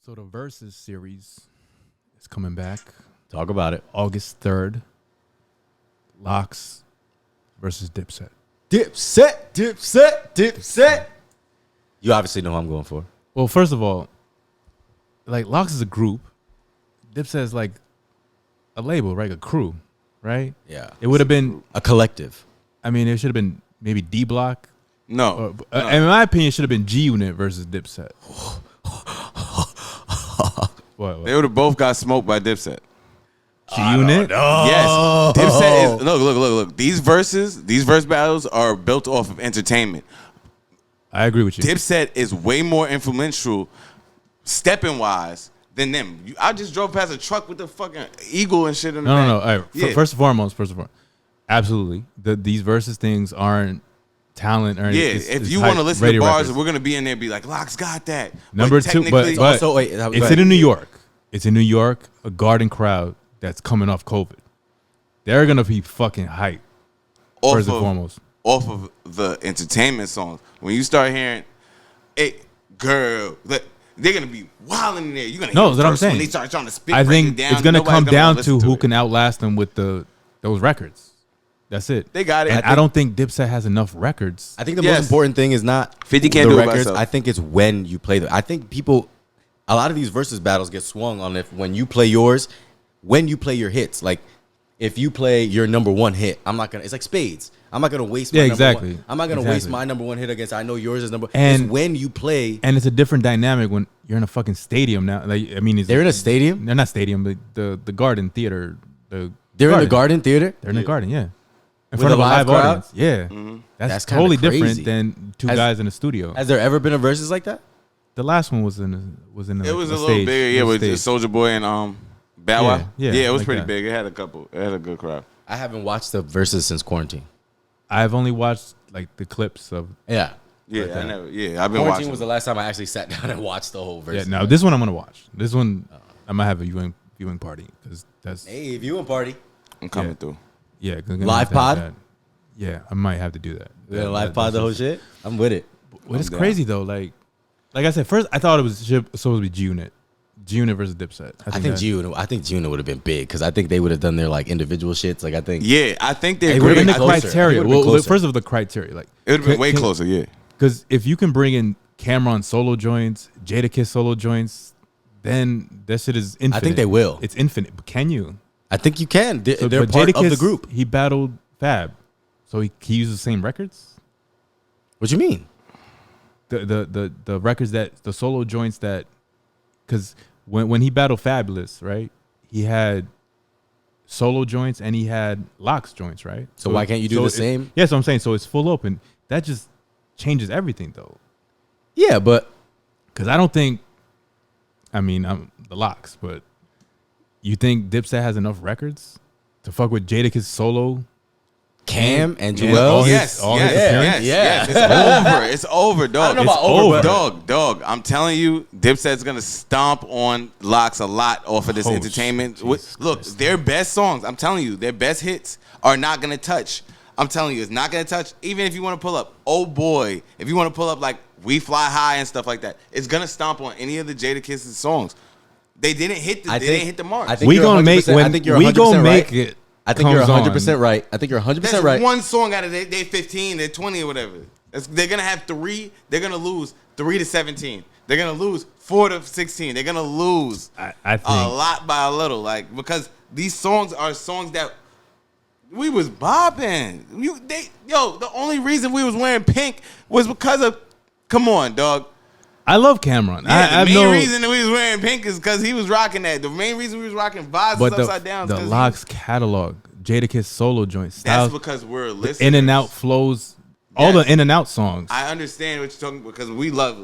So the Versuz series is coming back Talk about it. August 3rd. L.O.X versus Dipset. Dipset. You obviously know who I'm going for. Well, first of all, like L.O.X is a group. Dipset is like a label, right? A crew, right? Yeah. It would have been a collective. I mean, it should have been maybe D Block. No. In my opinion, it should have been G Unit versus Dipset. What? They would have both got smoked by Dipset. G Unit? Yes. Dipset is look. These verse battles are built off of entertainment. I agree with you. Dipset is way more influential stepping wise than them. I just drove past a truck with the fucking eagle and shit in the back. No. All right. Yeah. First and foremost, absolutely. These versus things aren't talent or anything. Yeah, It's if you want to listen to radio bars, records. we're gonna be in there and be like, "L.O.X got that." Number two, but technically- Also, wait. it's in New York. It's in New York, a garden crowd that's coming off COVID. They're gonna be fucking hype. First and foremost, off of the entertainment songs. When you start hearing, "Hey, girl," they're gonna be wilding in there. You're gonna No, hear that's the what I'm verse when saying. they start trying to spit. I break think it down, it's gonna nobody's come down to listen who it. can outlast them with those records. That's it. They got it. And I don't think Dipset has enough records. I think the Yes. most important thing is not 50 can't the do it by records. itself. I think it's when you play them. I think a lot of these versus battles get swung on if when you play yours, when you play your hits. Like if you play your number one hit, I'm not gonna. It's like spades. I'm not gonna waste. My exactly. Number one. I'm not gonna waste my number one hit against. I know yours is number. And- it's when you play. And it's a different dynamic when you're in a fucking stadium now. Like I mean, They're in a stadium. They're not stadium, but the Garden Theater. They're in the Garden Theater. They're in the Garden, yeah. In With front of a a live live crowd? audience. Yeah. That's That's kinda totally crazy. different than two guys in a studio. Has there ever been a versus like that? The last one was in It was a stage. little bigger, yeah, It was with stage. Soldier Boy and Bow Wow. Yeah, it was like pretty that. big. It had a couple. It had a good crowd. I haven't watched the versus since quarantine. I've only watched like the clips of. Yeah. Yeah, Like I that. never. Yeah, I've been Quarantine watching. was the last time I actually sat down and watched the whole Yeah, versus. no, this one I'm gonna watch. This one I might have a viewing party because that's Hey, viewing party. I'm coming through. yeah. 'cause I'm gonna Live have to have pod? that. Yeah, I might have to do that. Yeah, live pod the whole shit. I'm with it. Well, it's I'm down. crazy though. Like I said, first I thought it was supposed to be G Unit versus Dipset. I think Juna would have been big because I think they would have done their like individual shits. Like I think Yeah, I think they're It would've great. been the closer. criteria. It would've been Well, closer. first of all, the criteria, like It would have been way closer. Yeah. because if you can bring in Cameron solo joints, Jadakiss solo joints, then that shit is infinite. I think they will. It's infinite. But can you? I think you can. They're But part of the Jadakiss, group. He battled Fab, so he uses the same records. What you mean? The records that the solo joints that, because when he battled Fabulous, right, he had solo joints and he had L.O.X joints, right? So why can't you do the same? Yeah, so I'm saying so it's full open. That just changes everything though, Yeah, but because I don't think. I mean, I'm the L.O.X, but you think Dipset has enough records to fuck with Jadakiss solo? Cam and Yeah. Joel. All his- Yes, all his yes, appearance? yes, yes. It's over, dog. know about It's over, but- dog. I'm telling you, Dipset's gonna stomp on L.O.X a lot off of this Oh, entertainment. Jesus Look, Christ. their best songs, I'm telling you, their best hits are not gonna touch. I'm telling you, it's not gonna touch. Even if you want to pull up, oh boy, if you want to pull up like We Fly High and stuff like that, it's gonna stomp on any of the Jadakiss's songs. They didn't hit the mark. I think We you're gonna make 100% when I think you're we 100% gonna make right. it. I think you're comes on. 100% right. I think you're 100% That's right. one song out of they 15, they're 20 or whatever. They're gonna have 3. They're gonna lose 3 to 17. They're gonna lose 4 to 16. They're gonna lose I think a lot by a little, like because these songs are songs that we was bopping. The only reason we was wearing pink was because of. Come on, dog. I love Cameron. Yeah, I the have main no, reason that we was wearing pink is because he was rocking that. The main reason we was rocking vibes but upside down. is the 'cause he- L.O.X catalog, Jadakiss solo joints, That's styles, because we're listening. in and out flows, all Yes. the in and out songs. I understand what you're talking about because we love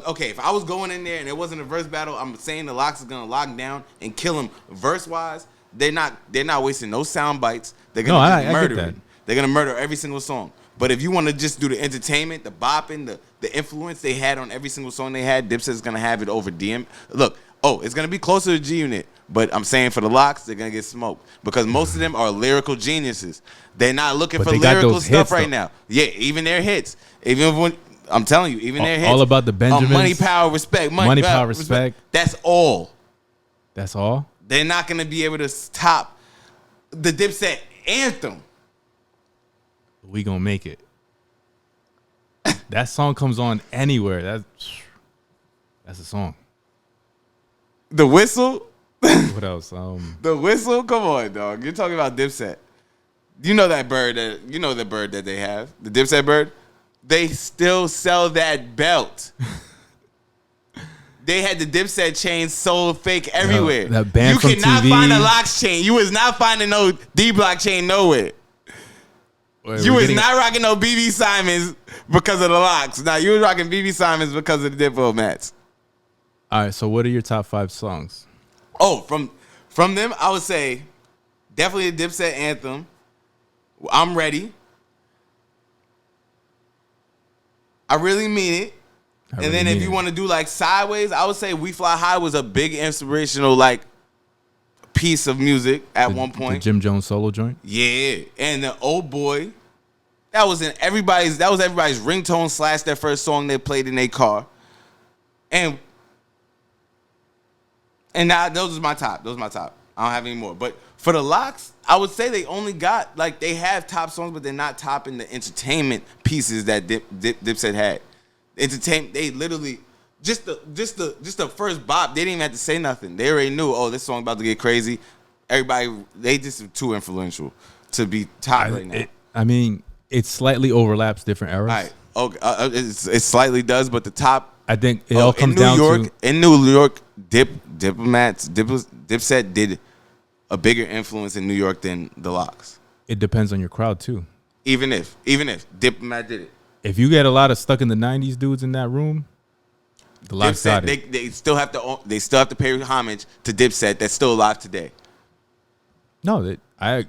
okay, if I was going in there and it wasn't a verse battle, I'm saying the L.O.X is gonna lock down and kill him verse wise. They're not wasting no sound bites. They're gonna No, just I murder get that. it. They're gonna murder every single song. But if you want to just do the entertainment, the bopping, the influence they had on every single song they had, Dipset's gonna have it over DM. Look, it's gonna be closer to G Unit, but I'm saying for the L.O.X, they're gonna get smoked because most of them are lyrical geniuses. They're not looking But for they got lyrical those stuff hits, right though. now. Yeah, even their hits. Even when I'm telling you, even their hits. All about the Benjamins. Money, power, respect. Money, power, respect. That's all. That's all? They're not going to be able to top the Dipset anthem. We gonna make it. That song comes on anywhere. That's a song. The Whistle. What else? The Whistle. Come on, dog. You're talking about Dipset. You know that bird that they have, the Dipset bird. They still sell that belt. They had the Dipset chain sold fake everywhere. That band you from cannot TV. find a L.O.X chain. You was not finding no D-Block chain nowhere. Wait, You was not rocking no BB Simons because of the L.O.X. Now you was rocking BB Simons because of the Diplo mats. All right, so what are your top 5 songs? Oh, from them, I would say definitely a Dipset anthem. I'm Ready. I really mean it. And then if you want to do like Sideways, I would say We Fly High was a big inspirational like piece of music at one point. The Jim Jones solo joint? Yeah. And the Old Boy, that was everybody's ringtone / their first song they played in their car. And now those are my top. I don't have any more. But for the L.O.X, I would say they only got like they have top songs, but they're not topping the entertainment pieces that Dipset had. Entertainment, they literally just the first bop. They didn't even have to say nothing. They already knew. Oh, this song about to get crazy. Everybody, they just too influential to be top right now. I mean, it slightly overlaps different eras. All right. Okay. It slightly does, but the top. I think it all comes down to in New York. Dipset did a bigger influence in New York than the L.O.X. It depends on your crowd too. Even if Diplomat did it. If you get a lot of stuck in the 90s dudes in that room, the L.O.X got it. They still have to pay homage to Dipset that's still alive today. No, I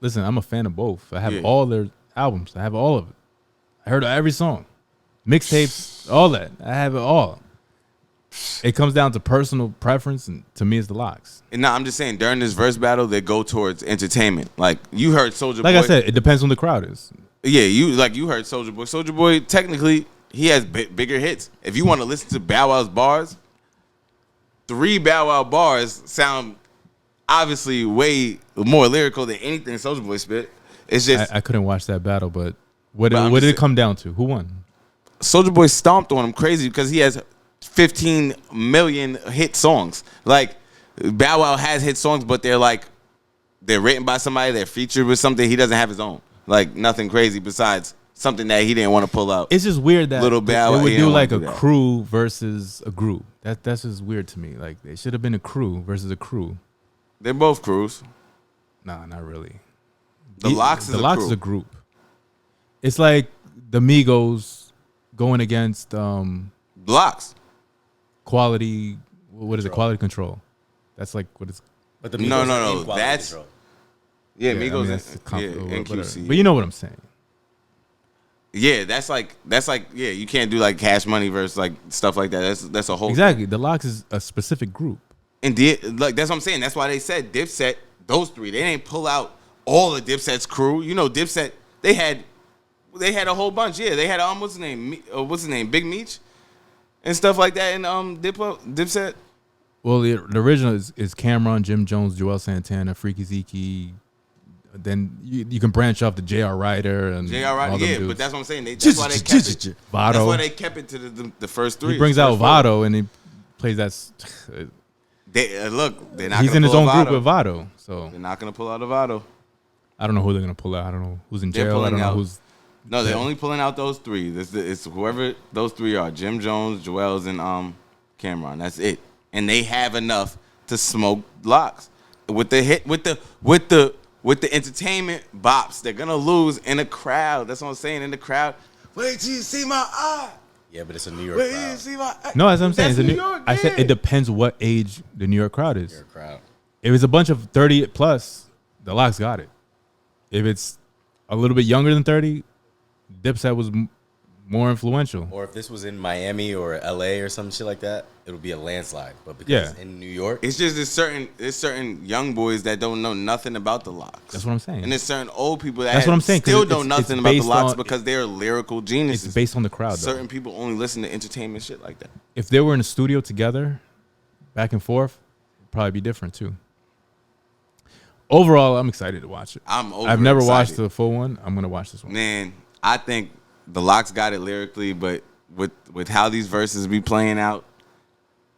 listen, I'm a fan of both. I have all their albums. I have all of it. I heard every song. Mixtapes, all that. I have it all. It comes down to personal preference, and to me, it's the L.O.X. And now I'm just saying, during this verse battle, they go towards entertainment. Like you heard Soulja Boy. Like I said, it depends on the crowd is. Yeah, you heard Soulja Boy. Soulja Boy, technically, he has bigger hits. If you want to listen to Bow Wow's bars, 3 Bow Wow bars sound obviously way more lyrical than anything Soulja Boy spit. It's just I couldn't watch that battle, but what did it come down to? Who won? Soulja Boy stomped on him crazy because he has 15 million hit songs. Like Bow Wow has hit songs, but they're written by somebody, they're featured with something. He doesn't have his own. Like nothing crazy besides something that he didn't want to pull out. It's just weird that Little Bow Wow, they would he do didn't like wanna a do that. crew versus a group. That's just weird to me. Like they should have been a crew versus a crew. They're both crews. Nah, not really. The L.O.X is L.O.X is a group. It's like the Migos going against L.O.X. quality. What is it? Quality control. That's like what it's. But the No, Migos no, in quality that's- control. Yeah, I mean, Migos that's and whatever. QC. But you know what I'm saying. Yeah, that's like you can't do like Cash Money versus like stuff like that. That's a whole Exactly. The L.O.X is a specific group. And like that's what I'm saying. That's why they said Dipset. Those 3, they didn't pull out all of Dipset's crew. You know, Dipset they had a whole bunch. Yeah, they had what's his name, Big Meech, and stuff like that. And Dipset. Well, the original is Cameron, Jim Jones, Joel Santana, Freaky Zeke. Then you can branch off to J.R. Ryder and J.R. all Ryder, them yeah, dudes. but that's what I'm saying. That's why they kept it. Vado. That's why they kept it to the first 3. He brings out Vado and he plays that. Look, they're not. He's gonna in his pull own a group Vado. with Vado, so They're not gonna pull out a Vado. I don't know who they're gonna pull out. I don't know who's in They're jail. I pulling don't know out- who's. No, they're only pulling out those 3. It's whoever those 3 are: Jim Jones, Joel's, and Cameron. That's it. And they have enough to smoke L.O.X. with the entertainment bops. They're gonna lose in a crowd. That's what I'm saying. In the crowd. Wait till you see my eye. Yeah, but it's a New York Wait till you crowd. see my eye. No, as I'm saying, That's it's a New York. I said yeah. it depends what age the New York crowd is. New York crowd. If it's a bunch of 30 plus, the L.O.X got it. If it's a little bit younger than 30, Dipset was more influential. Or if this was in Miami or L.A. or some shit like that, it would be a landslide. But because Yeah. it's in New York, It's just there's certain young boys that don't know nothing about the L.O.X. That's what I'm saying. And there's certain old people that That's what I'm saying, 'cause still it's- know nothing it's about the based L.O.X. on- because they're lyrical geniuses. It's based on the crowd, though. Certain people only listen to entertainment shit like that. If they were in a studio together, back and forth, it'd probably be different too. Overall, I'm excited to watch it. I've never watched the full one. I'm gonna watch this one. Man, I think the L.O.X. got it lyrically, but with how these verses be playing out,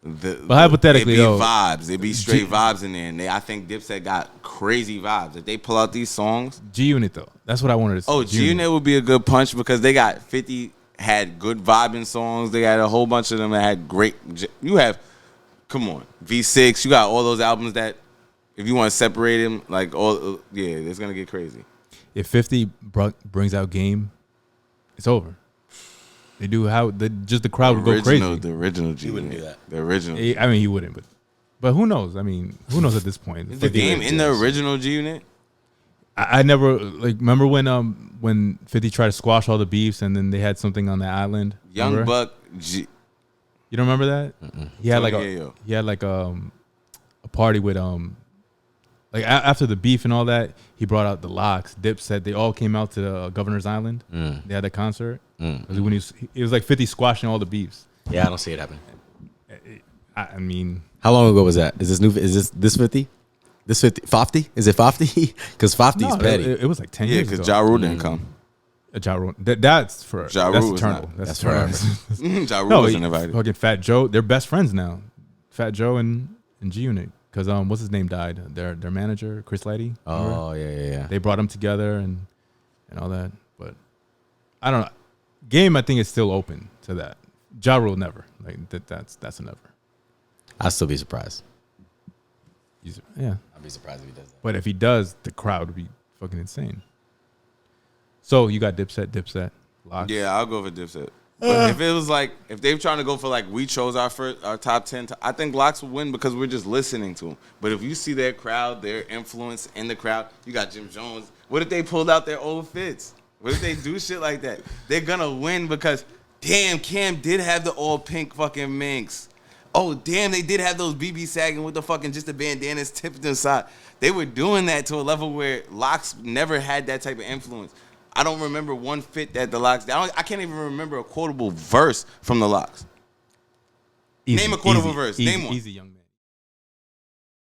But hypothetically, it be though, vibes. It be straight vibes in there, and I think Dipset got crazy vibes. If they pull out these songs, G Unit though, that's what I wanted to say. oh, G-Unit would be a good punch because they got 50 had good vibing songs. They got a whole bunch of them that had great. You have, come on, V6. You got all those albums that, if you want to separate them, like all, yeah, it's gonna get crazy. If 50 brings out Game, it's over. They do how the crowd would go crazy. The original G. He wouldn't do that. The original. I mean, he wouldn't, but who knows? I mean, who knows at this point? Is the Game in the original G Unit? I never remember when 50 tried to squash all the beefs and then they had something on the island. Young remember? Buck G. You don't remember that? Mm-mm. He had a party with after the beef and all that, he brought out the L.O.X, Dipset. They all came out to the Governor's Island. They had a concert. When it was like 50 squashing all the beefs. yeah, I don't see it happening. I mean, How long ago was that? Is this 50? This 50? Is it 50? Because 50 is no, petty. it was like 10 Yeah, years ago. because Ja Rule didn't come. Ja Rule. That's for Ja that's Rule was eternal. not- That's that's eternal. Ja Rule No, wasn't invited. fucking Fat Joe. They're best friends now. Fat Joe and G Unit. Because what's his name died? Their manager, Chris Lighty. Oh, yeah. They brought them together and all that. But I don't know. Game, I think, is still open to that. Ja Rule never. Like that's a never. I'd still be surprised. Yeah. I'd be surprised if he does that. But if he does, the crowd would be fucking insane. So you got Dipset, L.O.X. Yeah, I'll go for Dipset. But if it was like, if they're trying to go for like, we chose our top 10, I think L.O.X will win because we're just listening to them. But if you see their crowd, their influence in the crowd, you got Jim Jones. What if they pulled out their old fits? What if they do shit like that? They're gonna win because, damn, Cam did have the all pink fucking minks. Oh, damn, they did have those BB sagging with the fucking just the bandanas tipped inside. They were doing that to a level where L.O.X never had that type of influence. I don't remember one fit that the L.O.X. I can't even remember a quotable verse from the L.O.X. Name a quotable verse. Name one. Easy, young man.